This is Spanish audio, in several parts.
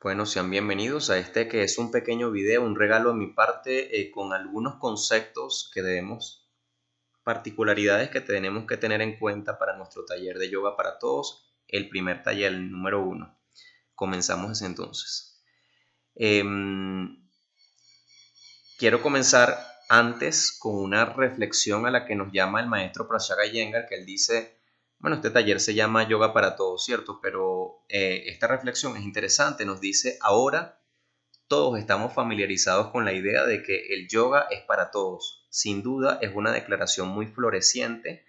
Bueno, sean bienvenidos a este que es un pequeño video, un regalo de mi parte con algunos conceptos que particularidades que tenemos que tener en cuenta para nuestro taller de yoga para todos, el primer taller, el número 1. Comenzamos desde entonces. Quiero comenzar antes con una reflexión a la que nos llama el maestro Prashaka Iyengar, que él dice, bueno, este taller se llama Yoga para Todos, ¿cierto? Pero esta reflexión es interesante, nos dice, ahora todos estamos familiarizados con la idea de que el yoga es para todos. Sin duda es una declaración muy floreciente,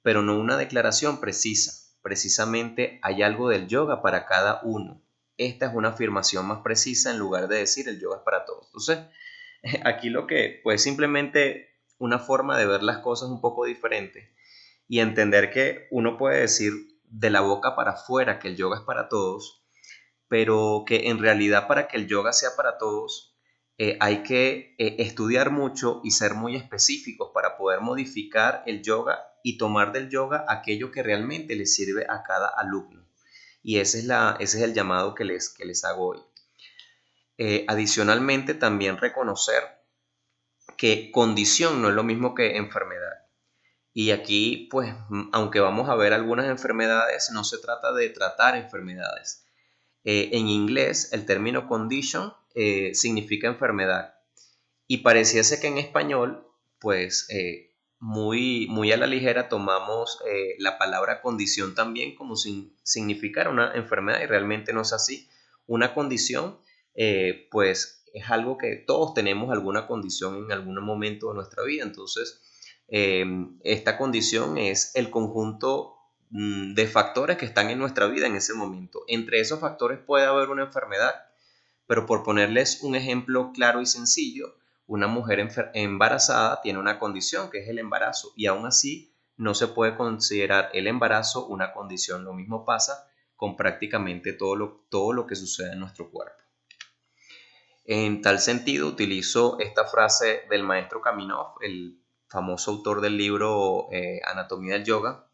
pero no una declaración precisa. Precisamente hay algo del yoga para cada uno. Esta es una afirmación más precisa en lugar de decir el yoga es para todos. Entonces, aquí lo que pues simplemente una forma de ver las cosas un poco diferente y entender que uno puede decir de la boca para afuera que el yoga es para todos, pero que en realidad para que el yoga sea para todos hay que estudiar mucho y ser muy específicos para poder modificar el yoga y tomar del yoga aquello que realmente le sirve a cada alumno. Y ese es el llamado que les hago hoy. Adicionalmente, también reconocer que condición no es lo mismo que enfermedad. Y aquí, pues, aunque vamos a ver algunas enfermedades, no se trata de tratar enfermedades. En inglés, el término condition significa enfermedad. Y pareciese que en español, pues, muy a la ligera tomamos la palabra condición también como si significara una enfermedad y realmente no es así. Una condición, pues, es algo que todos tenemos alguna condición en algún momento de nuestra vida. Entonces, eh, esta condición es el conjunto de factores que están en nuestra vida en ese momento. Entre esos factores puede haber una enfermedad, pero por ponerles un ejemplo claro y sencillo, una mujer embarazada tiene una condición que es el embarazo y aún así no se puede considerar el embarazo una condición. Lo mismo pasa con prácticamente todo lo que sucede en nuestro cuerpo. En tal sentido, utilizo esta frase del maestro Kaminov, el famoso autor del libro Anatomía del Yoga,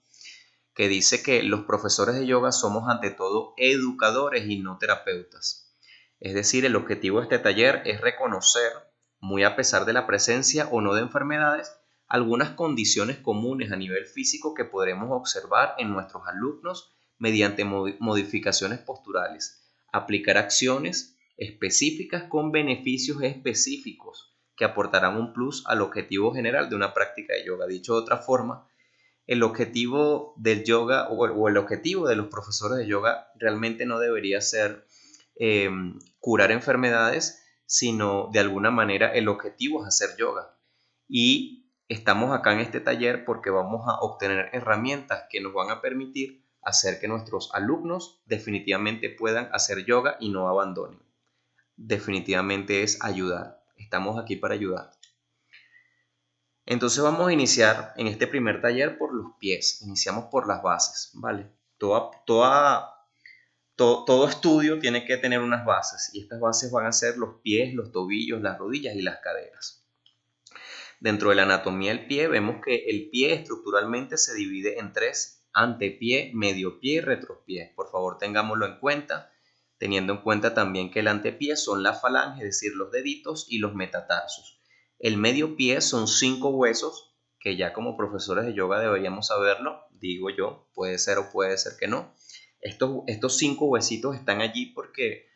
que dice que los profesores de yoga somos ante todo educadores y no terapeutas. Es decir, el objetivo de este taller es reconocer, muy a pesar de la presencia o no de enfermedades, algunas condiciones comunes a nivel físico que podremos observar en nuestros alumnos mediante modificaciones posturales, aplicar acciones específicas con beneficios específicos que aportarán un plus al objetivo general de una práctica de yoga. Dicho de otra forma, el objetivo del yoga o el objetivo de los profesores de yoga realmente no debería ser eh, curar enfermedades, sino de alguna manera el objetivo es hacer yoga. Y estamos acá en este taller porque vamos a obtener herramientas que nos van a permitir hacer que nuestros alumnos definitivamente puedan hacer yoga y no abandonen. Definitivamente es ayudar. Estamos aquí para ayudar. Entonces vamos a iniciar en este primer taller por los pies. Iniciamos por las bases, ¿vale? Todo estudio tiene que tener unas bases y estas bases van a ser los pies, los tobillos, las rodillas y las caderas. Dentro de la anatomía del pie vemos que el pie estructuralmente se divide en tres: antepié, medio pie y retropié. Por favor, tengámoslo en cuenta, teniendo en cuenta también que el antepié son la falange, es decir, los deditos y los metatarsos. El medio pie son 5 huesos, que ya como profesores de yoga deberíamos saberlo, digo yo, puede ser o puede ser que no. Estos 5 huesitos están allí porque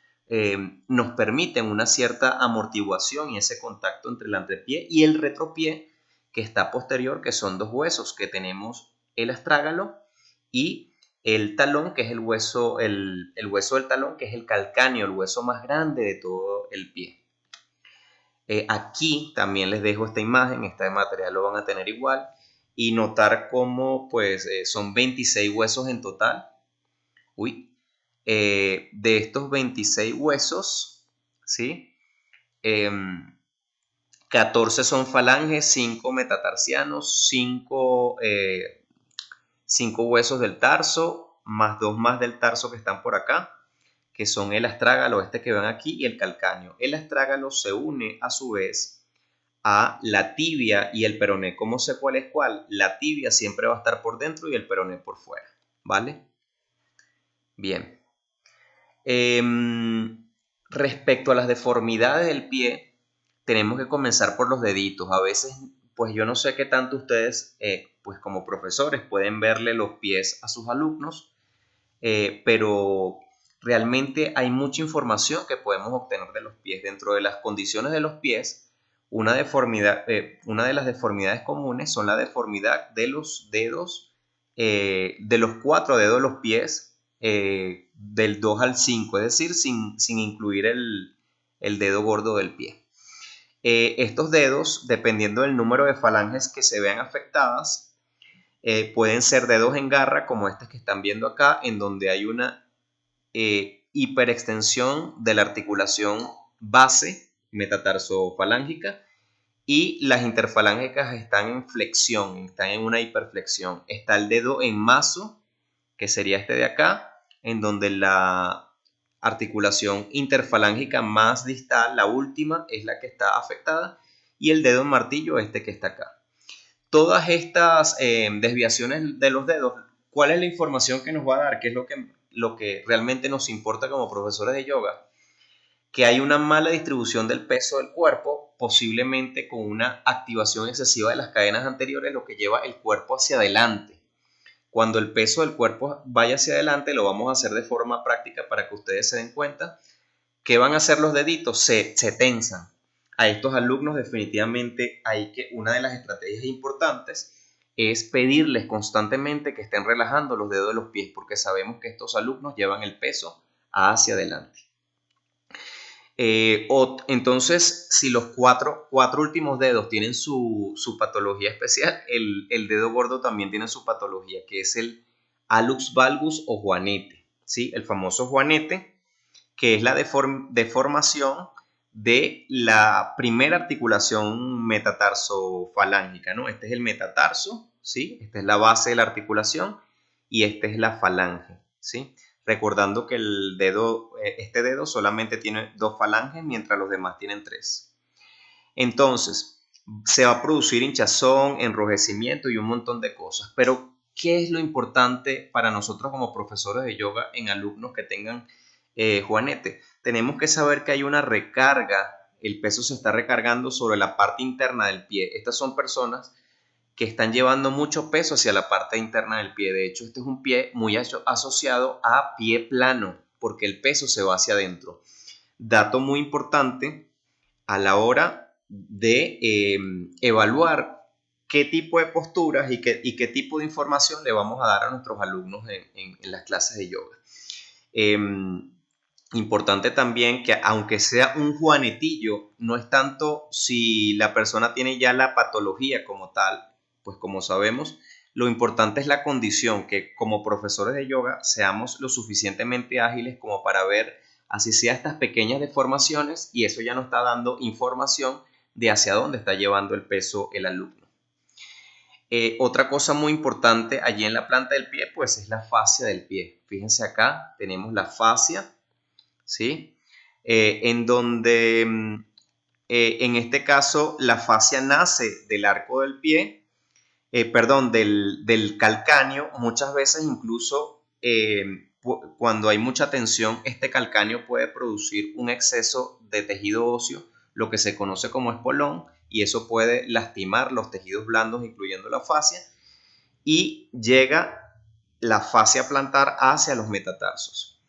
nos permiten una cierta amortiguación y ese contacto entre el antepié y el retropié que está posterior, que son 2 huesos que tenemos: el astrágalo y el talón, que es el hueso del talón, que es el calcáneo, el hueso más grande de todo el pie. Aquí también les dejo esta imagen, este material lo van a tener igual, y notar cómo pues son 26 huesos en total. De estos 26 huesos, ¿sí? 14 son falanges, 5 metatarsianos, 5 huesos del tarso, más 2 más del tarso que están por acá, que son el astrágalo, este que ven aquí, y el calcáneo. El astrágalo se une a su vez a la tibia y el peroné. ¿Cómo sé cuál es cuál? La tibia siempre va a estar por dentro y el peroné por fuera, ¿vale? Bien. Respecto a las deformidades del pie, tenemos que comenzar por los deditos. A veces, pues yo no sé qué tanto ustedes, pues como profesores, pueden verle los pies a sus alumnos, pero realmente hay mucha información que podemos obtener de los pies. Dentro de las condiciones de los pies, una de las deformidades comunes son la deformidad de los dedos, de los 4 dedos de los pies, del 2 al 5, es decir, sin incluir el dedo gordo del pie. Estos dedos, dependiendo del número de falanges que se vean afectadas, pueden ser dedos en garra, como este que están viendo acá, en donde hay una hiperextensión de la articulación base metatarsofalángica, y las interfalángicas están en flexión, están en una hiperflexión. Está el dedo en mazo, que sería este de acá, en donde la articulación interfalángica más distal, la última, es la que está afectada, y el dedo en martillo, este que está acá. Todas estas desviaciones de los dedos, ¿cuál es la información que nos va a dar? ¿Qué es lo que realmente nos importa como profesores de yoga? Que hay una mala distribución del peso del cuerpo, posiblemente con una activación excesiva de las cadenas anteriores, lo que lleva el cuerpo hacia adelante. Cuando el peso del cuerpo vaya hacia adelante, lo vamos a hacer de forma práctica para que ustedes se den cuenta. ¿Qué van a hacer los deditos? Se tensan. A estos alumnos definitivamente una de las estrategias importantes es pedirles constantemente que estén relajando los dedos de los pies, porque sabemos que estos alumnos llevan el peso hacia adelante. Entonces, si los cuatro últimos dedos tienen su patología especial, el dedo gordo también tiene su patología, que es el hallux valgus o juanete, ¿sí? El famoso juanete, que es la deformación de la primera articulación metatarsofalángica, ¿no? Este es el metatarso, ¿sí? Esta es la base de la articulación y esta es la falange, ¿sí? Recordando que este dedo solamente tiene 2 falanges, mientras los demás tienen 3. Entonces, se va a producir hinchazón, enrojecimiento y un montón de cosas. Pero, ¿qué es lo importante para nosotros como profesores de yoga en alumnos que tengan juanete? Tenemos que saber que hay una recarga, el peso se está recargando sobre la parte interna del pie. Estas son personas que están llevando mucho peso hacia la parte interna del pie. De hecho, este es un pie muy asociado a pie plano, porque el peso se va hacia adentro. Dato muy importante a la hora de evaluar qué tipo de posturas y qué tipo de información le vamos a dar a nuestros alumnos en las clases de yoga. Importante también que, aunque sea un juanetillo, no es tanto si la persona tiene ya la patología como tal, pues como sabemos, lo importante es la condición, que como profesores de yoga seamos lo suficientemente ágiles como para ver así sea estas pequeñas deformaciones, y eso ya nos está dando información de hacia dónde está llevando el peso el alumno. Otra cosa muy importante allí en la planta del pie, pues es la fascia del pie. Fíjense acá, tenemos la fascia, ¿sí? En donde, en este caso, la fascia nace del arco del pie, del calcáneo. Muchas veces incluso cuando hay mucha tensión, este calcáneo puede producir un exceso de tejido óseo, lo que se conoce como espolón, y eso puede lastimar los tejidos blandos, incluyendo la fascia, y llega la fascia plantar hacia los metatarsos.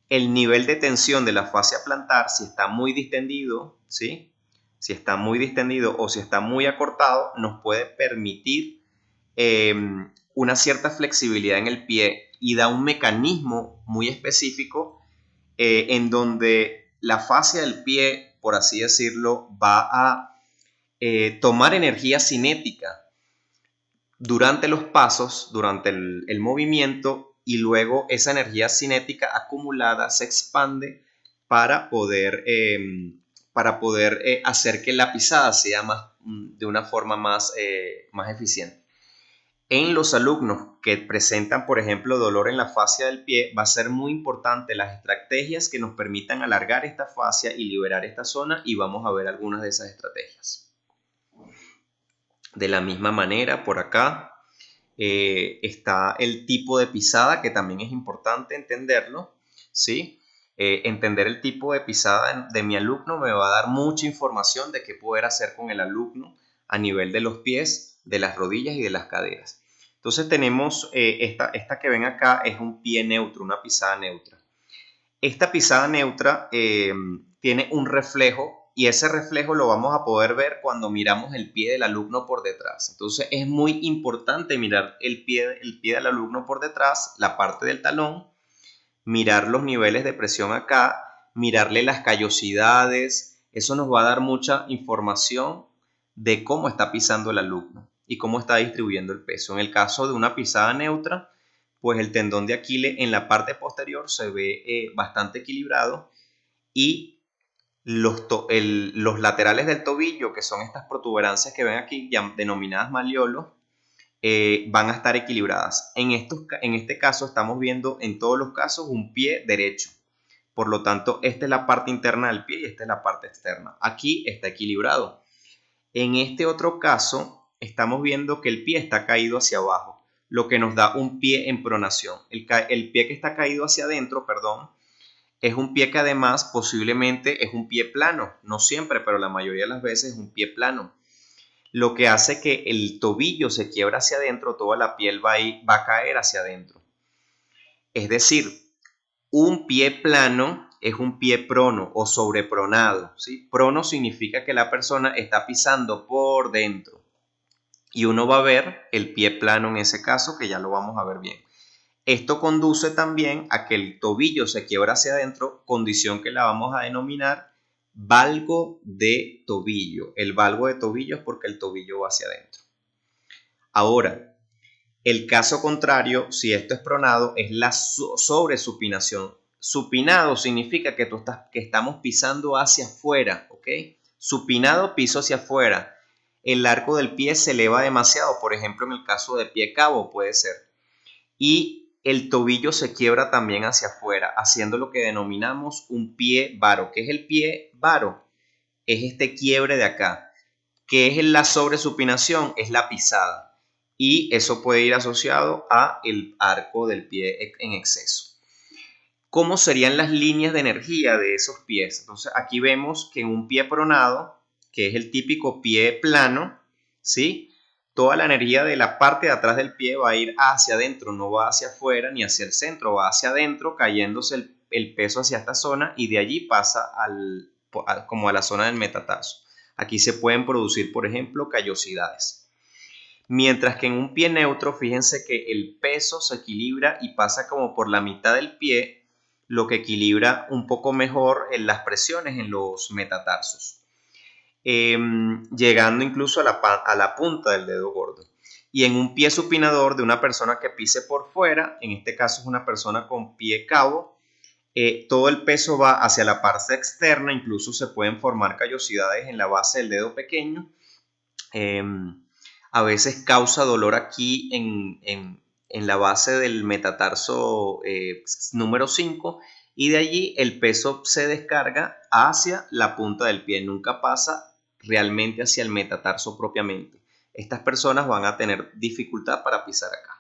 El nivel de tensión de la fascia plantar, si está muy distendido, ¿sí? Si está muy distendido o si está muy acortado, nos puede permitir una cierta flexibilidad en el pie, y da un mecanismo muy específico en donde la fascia del pie, por así decirlo, va a tomar energía cinética durante los pasos, durante el movimiento, y luego esa energía cinética acumulada se expande para poder, hacer que la pisada sea de una forma más eficiente. En los alumnos que presentan, por ejemplo, dolor en la fascia del pie, va a ser muy importante las estrategias que nos permitan alargar esta fascia y liberar esta zona, y vamos a ver algunas de esas estrategias. De la misma manera, por acá está el tipo de pisada, que también es importante entenderlo, ¿sí? Entender el tipo de pisada de mi alumno me va a dar mucha información de qué poder hacer con el alumno a nivel de los pies, de las rodillas y de las caderas. Entonces tenemos esta que ven acá, es un pie neutro, una pisada neutra. Esta pisada neutra tiene un reflejo y ese reflejo lo vamos a poder ver cuando miramos el pie del alumno por detrás. Entonces es muy importante mirar el pie del alumno por detrás, la parte del talón, mirar los niveles de presión acá, mirarle las callosidades. Eso nos va a dar mucha información de cómo está pisando el alumno y cómo está distribuyendo el peso. En el caso de una pisada neutra, pues el tendón de Aquiles en la parte posterior se ve bastante equilibrado y los laterales del tobillo, que son estas protuberancias que ven aquí, denominadas malleolos, van a estar equilibradas. En este caso estamos viendo en todos los casos un pie derecho. Por lo tanto, esta es la parte interna del pie y esta es la parte externa. Aquí está equilibrado. En este otro caso, estamos viendo que el pie está caído hacia abajo, lo que nos da un pie en pronación. El pie que está caído hacia adentro, perdón, es un pie que además posiblemente es un pie plano. No siempre, pero la mayoría de las veces es un pie plano. Lo que hace que el tobillo se quiebra hacia adentro, toda la piel va a caer hacia adentro. Es decir, un pie plano es un pie prono o sobrepronado, ¿sí? Prono significa que la persona está pisando por dentro. Y uno va a ver el pie plano en ese caso, que ya lo vamos a ver bien. Esto conduce también a que el tobillo se quiebra hacia adentro, condición que la vamos a denominar valgo de tobillo. El valgo de tobillo es porque el tobillo va hacia adentro. Ahora, el caso contrario, si esto es pronado, es la sobresupinación. Supinado significa que estamos pisando hacia afuera, ¿ok? Supinado, piso hacia afuera. El arco del pie se eleva demasiado, por ejemplo, en el caso de pie cabo puede ser. Y el tobillo se quiebra también hacia afuera, haciendo lo que denominamos un pie varo. ¿Qué es el pie varo? Es este quiebre de acá. ¿Qué es la sobresupinación? Es la pisada. Y eso puede ir asociado a el arco del pie en exceso. ¿Cómo serían las líneas de energía de esos pies? Entonces aquí vemos que en un pie pronado, que es el típico pie plano, ¿sí? Toda la energía de la parte de atrás del pie va a ir hacia adentro, no va hacia afuera ni hacia el centro, va hacia adentro, cayéndose el peso hacia esta zona y de allí pasa como a la zona del metatarso. Aquí se pueden producir, por ejemplo, callosidades. Mientras que en un pie neutro, fíjense que el peso se equilibra y pasa como por la mitad del pie, lo que equilibra un poco mejor en las presiones en los metatarsos, llegando incluso a la punta del dedo gordo. Y en un pie supinador de una persona que pise por fuera, en este caso es una persona con pie cabo, todo el peso va hacia la parte externa, incluso se pueden formar callosidades en la base del dedo pequeño. A veces causa dolor aquí en la base del metatarso número 5 y de allí el peso se descarga hacia la punta del pie, nunca pasa realmente hacia el metatarso propiamente. Estas personas van a tener dificultad para pisar acá.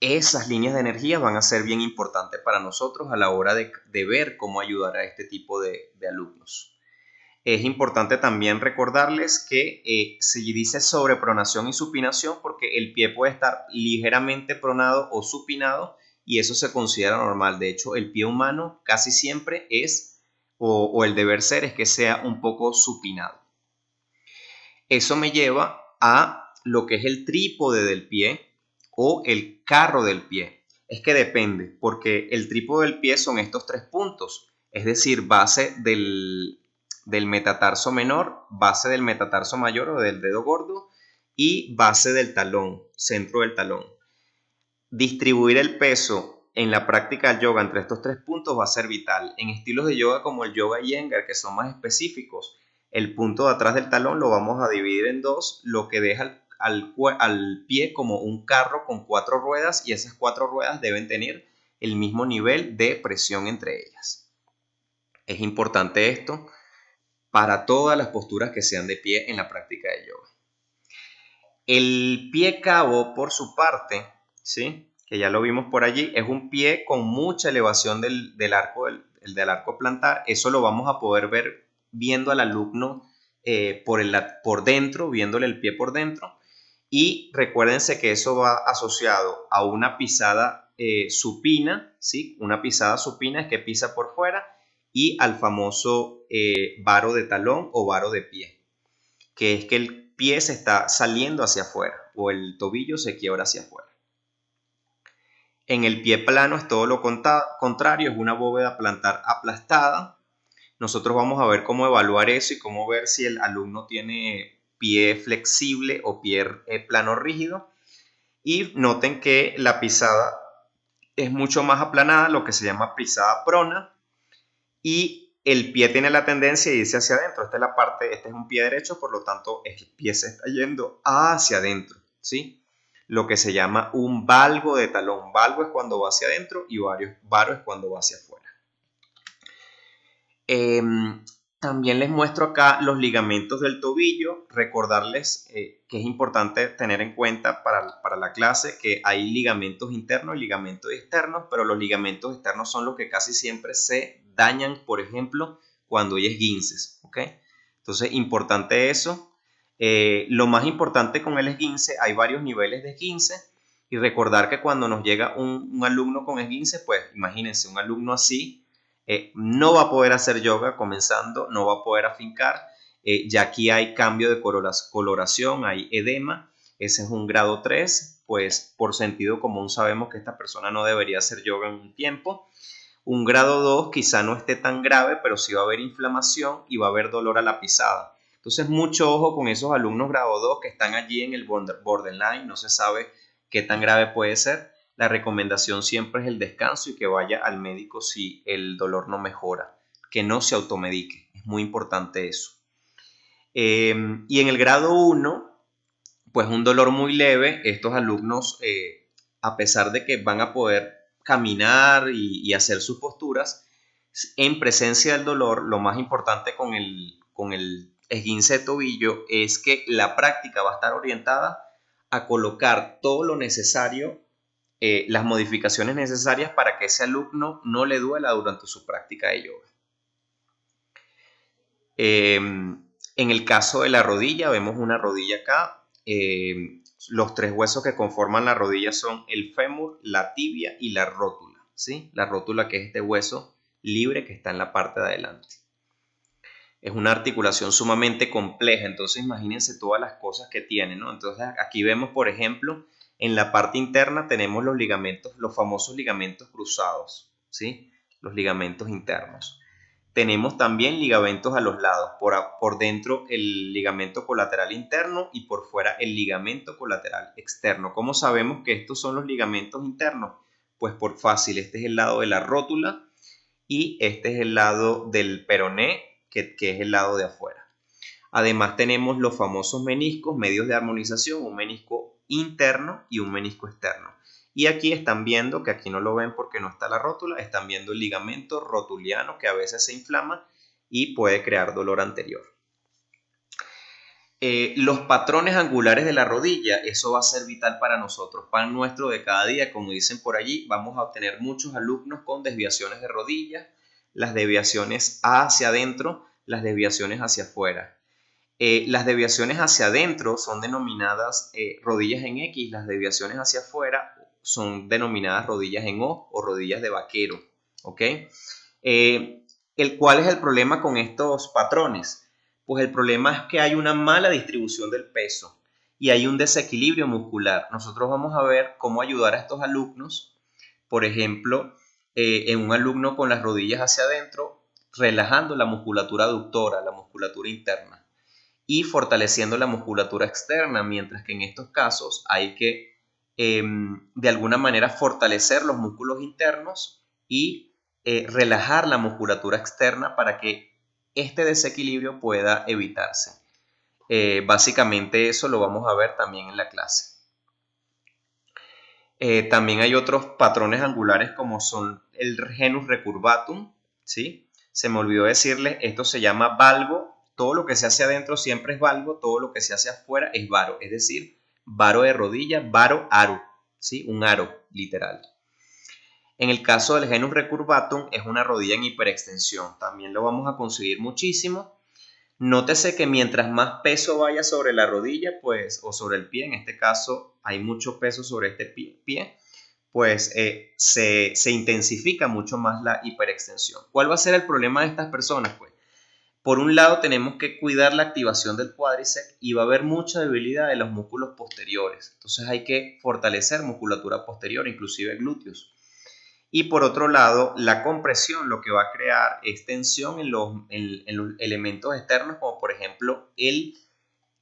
Esas líneas de energía van a ser bien importantes para nosotros a la hora de ver cómo ayudar a este tipo de alumnos. Es importante también recordarles que se dice sobrepronación y supinación porque el pie puede estar ligeramente pronado o supinado y eso se considera normal. De hecho, el pie humano casi siempre es, o el deber ser, es que sea un poco supinado. Eso me lleva a lo que es el trípode del pie o el carro del pie. Es que depende, porque el trípode del pie son estos tres puntos, es decir, base del metatarso menor, base del metatarso mayor o del dedo gordo y base del talón, centro del talón. Distribuir el peso en la práctica del yoga entre estos tres puntos va a ser vital. En estilos de yoga como el yoga Iyengar, que son más específicos, el punto de atrás del talón lo vamos a dividir en dos, lo que deja al pie como un carro con 4 ruedas y esas 4 ruedas deben tener el mismo nivel de presión entre ellas. Es importante esto para todas las posturas que sean de pie en la práctica de yoga. El pie cabo, por su parte, ¿sí? que ya lo vimos por allí, es un pie con mucha elevación del arco, del arco plantar. Eso lo vamos a poder ver viendo al alumno por dentro, viéndole el pie por dentro. Y recuérdense que eso va asociado a una pisada supina, ¿sí? Una pisada supina es que pisa por fuera, y al famoso varo de talón o varo de pie, que es que el pie se está saliendo hacia afuera o el tobillo se quiebra hacia afuera. En el pie plano es todo lo contrario, es una bóveda plantar aplastada. Nosotros vamos a ver cómo evaluar eso y cómo ver si el alumno tiene pie flexible o pie plano rígido. Y noten que la pisada es mucho más aplanada, lo que se llama pisada prona, y el pie tiene la tendencia a irse hacia adentro. Esta es la parte, este es un pie derecho, por lo tanto el pie se está yendo hacia adentro, ¿sí? Lo que se llama un valgo de talón. Valgo es cuando va hacia adentro y varo es cuando va hacia afuera. También les muestro acá los ligamentos del tobillo. Recordarles que es importante tener en cuenta para la clase que hay ligamentos internos y ligamentos externos, pero los ligamentos externos son los que casi siempre se dañan, por ejemplo, cuando hay esguinces, ¿ok? Entonces, importante eso. Lo más importante con el esguince, hay varios niveles de esguince, y recordar que cuando nos llega un alumno con esguince, pues imagínense, un alumno así no va a poder hacer yoga comenzando, no va a poder afincar, ya aquí hay cambio de coloración, hay edema, ese es un grado 3, pues por sentido común sabemos que esta persona no debería hacer yoga en un tiempo. Un grado 2 quizá no esté tan grave, pero sí va a haber inflamación y va a haber dolor a la pisada. Entonces mucho ojo con esos alumnos grado 2 que están allí en el borderline, no se sabe qué tan grave puede ser. La recomendación siempre es el descanso y que vaya al médico si el dolor no mejora, que no se automedique, es muy importante eso. Y en el grado 1, pues un dolor muy leve, estos alumnos, a pesar de que van a poder caminar y hacer sus posturas, en presencia del dolor, lo más importante con el esguince de tobillo es que la práctica va a estar orientada a colocar todo lo necesario, las modificaciones necesarias para que ese alumno no le duela durante su práctica de yoga. En el caso de la rodilla, vemos una rodilla acá. Los tres huesos que conforman la rodilla son el fémur, la tibia y la rótula, ¿sí? La rótula, que es este hueso libre que está en la parte de adelante. Es una articulación sumamente compleja, entonces imagínense todas las cosas que tiene, ¿no? Entonces aquí vemos, por ejemplo, en la parte interna tenemos los ligamentos, los famosos ligamentos cruzados, ¿sí? Los ligamentos internos. Tenemos también ligamentos a los lados, por dentro el ligamento colateral interno y por fuera el ligamento colateral externo. ¿Cómo sabemos que estos son los ligamentos internos? Pues por fácil, este es el lado de la rótula y este es el lado del peroné, que es el lado de afuera. Además tenemos los famosos meniscos, medios de armonización, un menisco interno y un menisco externo. Y aquí están viendo, que aquí no lo ven porque no está la rótula, están viendo el ligamento rotuliano que a veces se inflama y puede crear dolor anterior. Los patrones angulares de la rodilla, eso va a ser vital para nosotros, pan nuestro de cada día, como dicen por allí. Vamos a obtener muchos alumnos con desviaciones de rodilla, las desviaciones hacia adentro, las desviaciones hacia afuera. Las desviaciones hacia adentro son denominadas rodillas en X, las desviaciones hacia afuera son denominadas rodillas en O o rodillas de vaquero, ¿ok? ¿Cuál es el problema con estos patrones? Pues el problema es que hay una mala distribución del peso y hay un desequilibrio muscular. Nosotros vamos a ver cómo ayudar a estos alumnos, por ejemplo, en un alumno con las rodillas hacia adentro, relajando la musculatura aductora, la musculatura interna, y fortaleciendo la musculatura externa, mientras que en estos casos hay que de alguna manera fortalecer los músculos internos y relajar la musculatura externa para que este desequilibrio pueda evitarse. Básicamente eso lo vamos a ver también en la clase. También hay otros patrones angulares como son el genus recurvatum, ¿sí? Se me olvidó decirles, esto se llama valgo. Todo lo que se hace adentro siempre es valgo, todo lo que se hace afuera es varo, es decir, varo de rodilla, varo aro, ¿sí? Un aro, literal. En el caso del genus recurvatum es una rodilla en hiperextensión. También lo vamos a conseguir muchísimo. Nótese que mientras más peso vaya sobre la rodilla, pues, o sobre el pie, en este caso hay mucho peso sobre este pie, pues se intensifica mucho más la hiperextensión. ¿Cuál va a ser el problema de estas personas? Pues, por un lado tenemos que cuidar la activación del cuádriceps y va a haber mucha debilidad de los músculos posteriores. Entonces hay que fortalecer musculatura posterior, inclusive glúteos. Y por otro lado, la compresión lo que va a crear es tensión en los elementos externos, como por ejemplo el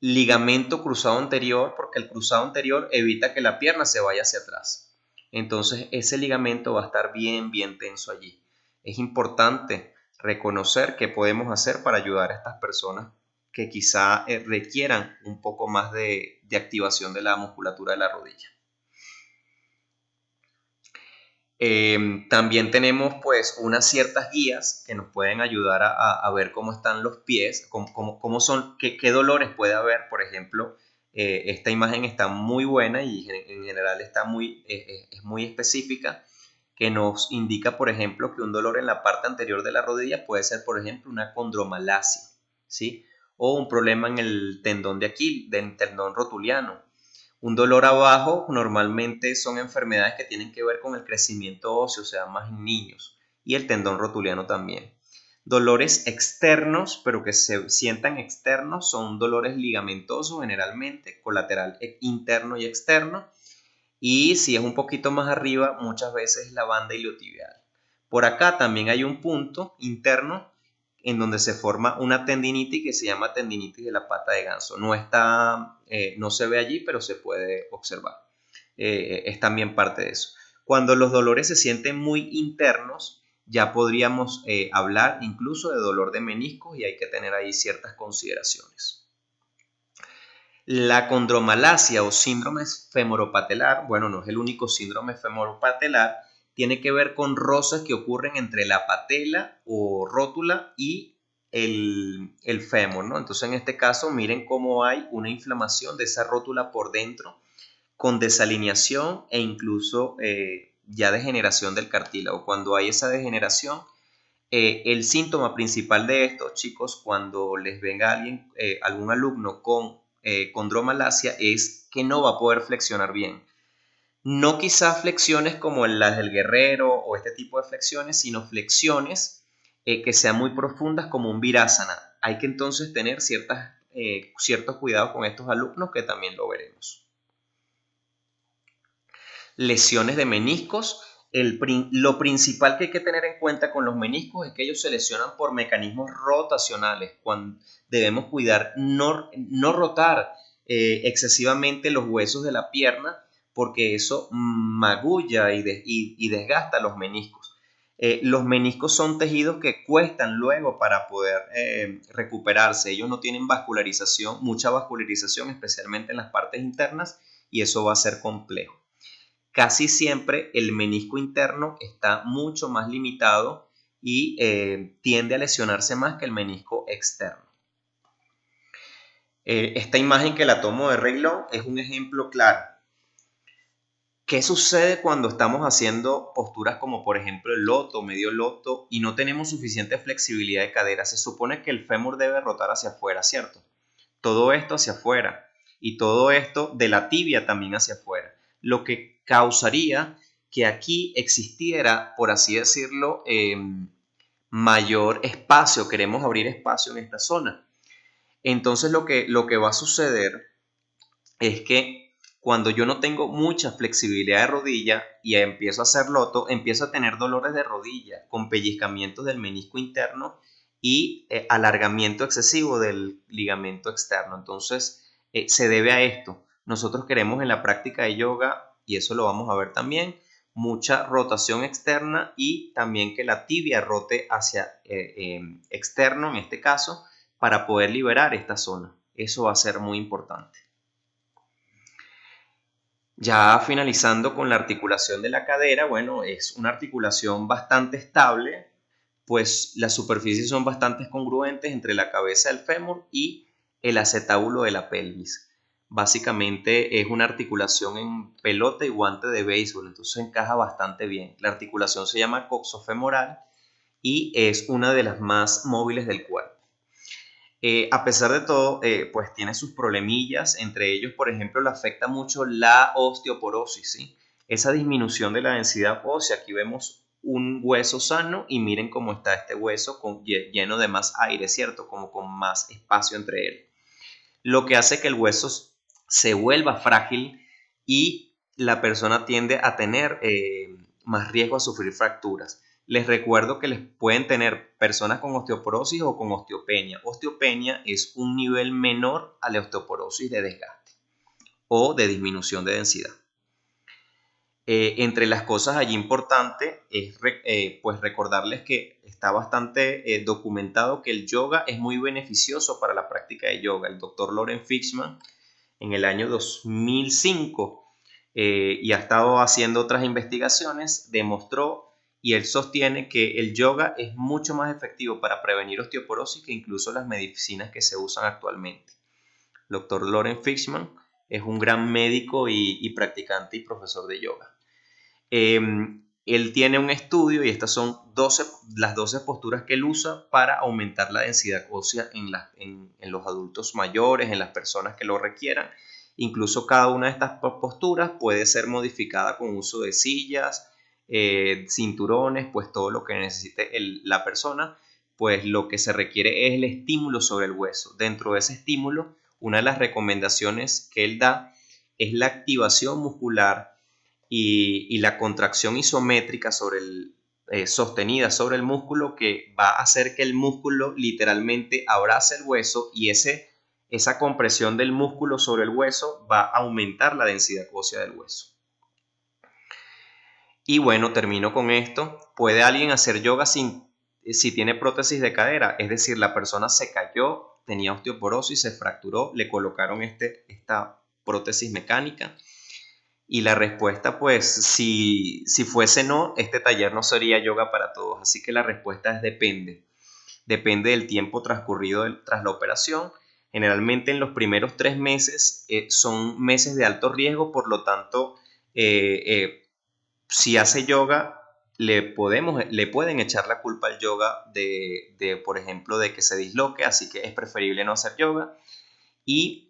ligamento cruzado anterior, porque el cruzado anterior evita que la pierna se vaya hacia atrás. Entonces ese ligamento va a estar bien tenso allí. Es importante reconocer qué podemos hacer para ayudar a estas personas que quizá requieran un poco más de activación de la musculatura de la rodilla. También tenemos pues unas ciertas guías que nos pueden ayudar a ver cómo están los pies, cómo son, qué dolores puede haber. Por ejemplo, esta imagen está muy buena y en general está es muy específica, que nos indica, por ejemplo, que un dolor en la parte anterior de la rodilla puede ser, por ejemplo, una condromalacia, ¿sí? O un problema en el tendón de Aquiles, del tendón rotuliano. Un dolor abajo normalmente son enfermedades que tienen que ver con el crecimiento óseo, o sea, más en niños, y el tendón rotuliano también. Dolores externos, pero que se sientan externos, son dolores ligamentosos generalmente, colateral interno y externo, y si es un poquito más arriba, muchas veces la banda iliotibial. Por acá también hay un punto interno en donde se forma una tendinitis que se llama tendinitis de la pata de ganso. No se ve allí, pero se puede observar. Es también parte de eso. Cuando los dolores se sienten muy internos, ya podríamos hablar incluso de dolor de meniscos y hay que tener ahí ciertas consideraciones. La condromalacia o síndrome femoropatelar, bueno, no es el único síndrome femoropatelar, tiene que ver con roces que ocurren entre la patela o rótula y el fémur, ¿no? Entonces, en este caso, miren cómo hay una inflamación de esa rótula por dentro, con desalineación e incluso ya degeneración del cartílago. Cuando hay esa degeneración, el síntoma principal de esto, chicos, cuando les venga algún alumno con condromalacia, es que no va a poder flexionar bien. No quizás flexiones como las del guerrero o este tipo de flexiones, sino flexiones que sean muy profundas como un virasana. Hay que entonces tener ciertos cuidados con estos alumnos, que también lo veremos. Lesiones de meniscos. Lo principal que hay que tener en cuenta con los meniscos es que ellos se lesionan por mecanismos rotacionales. Cuando debemos cuidar no rotar excesivamente los huesos de la pierna, porque eso magulla y desgasta los meniscos. Los meniscos son tejidos que cuestan luego para poder recuperarse. Ellos no tienen mucha vascularización, especialmente en las partes internas, y eso va a ser complejo. Casi siempre el menisco interno está mucho más limitado y tiende a lesionarse más que el menisco externo. Esta imagen que la tomo de renglón es un ejemplo claro. ¿Qué sucede cuando estamos haciendo posturas como por ejemplo el loto, medio loto, y no tenemos suficiente flexibilidad de cadera? Se supone que el fémur debe rotar hacia afuera, ¿cierto? Todo esto hacia afuera y todo esto de la tibia también hacia afuera, lo que causaría que aquí existiera, por así decirlo, mayor espacio. Queremos abrir espacio en esta zona. Entonces lo que va a suceder es que cuando yo no tengo mucha flexibilidad de rodilla y empiezo a hacer loto, empiezo a tener dolores de rodilla con pellizcamientos del menisco interno y alargamiento excesivo del ligamento externo. Entonces, se debe a esto. Nosotros queremos en la práctica de yoga, y eso lo vamos a ver también, mucha rotación externa y también que la tibia rote hacia externo, en este caso, para poder liberar esta zona. Eso va a ser muy importante. Ya finalizando con la articulación de la cadera, bueno, es una articulación bastante estable, pues las superficies son bastante congruentes entre la cabeza del fémur y el acetábulo de la pelvis. Básicamente es una articulación en pelota y guante de béisbol, entonces encaja bastante bien. La articulación se llama coxofemoral y es una de las más móviles del cuerpo. A pesar de todo, pues tiene sus problemillas, entre ellos, por ejemplo, le afecta mucho la osteoporosis, ¿sí? Esa disminución de la densidad ósea. Aquí vemos un hueso sano y miren cómo está este hueso lleno de más aire, ¿cierto? Como con más espacio entre él. Lo que hace que el hueso se vuelva frágil y la persona tiende a tener más riesgo a sufrir fracturas. Les recuerdo que les pueden tener personas con osteoporosis o con osteopenia. Osteopenia es un nivel menor a la osteoporosis de desgaste o de disminución de densidad. Entre las cosas allí importantes es pues recordarles que está bastante documentado que el yoga es muy beneficioso para la práctica de yoga. El doctor Loren Fishman en el año 2005 y ha estado haciendo otras investigaciones, demostró y él sostiene que el yoga es mucho más efectivo para prevenir osteoporosis que incluso las medicinas que se usan actualmente. El doctor Loren Fishman es un gran médico y practicante y profesor de yoga. Él tiene un estudio y estas son las 12 posturas que él usa para aumentar la densidad ósea en los adultos mayores, en las personas que lo requieran. Incluso cada una de estas posturas puede ser modificada con uso de sillas, cinturones, pues todo lo que necesite la persona, pues lo que se requiere es el estímulo sobre el hueso. Dentro de ese estímulo, una de las recomendaciones que él da es la activación muscular y la contracción isométrica sostenida sobre el músculo, que va a hacer que el músculo literalmente abrace el hueso y esa compresión del músculo sobre el hueso va a aumentar la densidad ósea del hueso. Y bueno, termino con esto. ¿Puede alguien hacer yoga si tiene prótesis de cadera? Es decir, la persona se cayó, tenía osteoporosis, se fracturó, le colocaron esta prótesis mecánica. Y la respuesta, pues, si fuese no, este taller no sería yoga para todos. Así que la respuesta es depende. Depende del tiempo transcurrido tras la operación. Generalmente en los primeros 3 meses son meses de alto riesgo, por lo tanto, si hace yoga, le pueden echar la culpa al yoga por ejemplo, de que se disloque, así que es preferible no hacer yoga. Y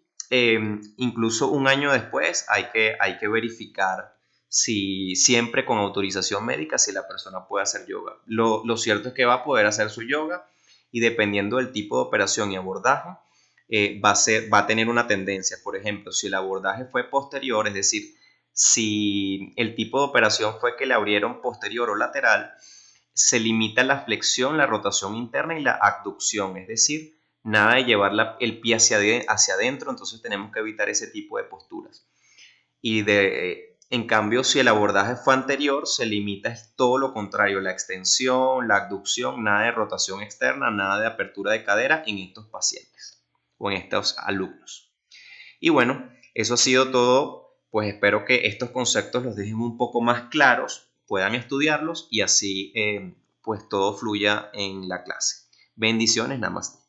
incluso un año después hay que verificar siempre con autorización médica si la persona puede hacer yoga. Lo cierto es que va a poder hacer su yoga y dependiendo del tipo de operación y abordaje, va a tener una tendencia. Por ejemplo, si el abordaje fue posterior, es decir, si el tipo de operación fue que le abrieron posterior o lateral, se limita la flexión, la rotación interna y la abducción, es decir, nada de llevar el pie hacia adentro, entonces tenemos que evitar ese tipo de posturas. En cambio, si el abordaje fue anterior, se limita todo lo contrario, la extensión, la abducción, nada de rotación externa, nada de apertura de cadera en estos pacientes o en estos alumnos. Y bueno, eso ha sido todo, pues espero que estos conceptos los dejen un poco más claros, puedan estudiarlos y así pues todo fluya en la clase. Bendiciones, namaste.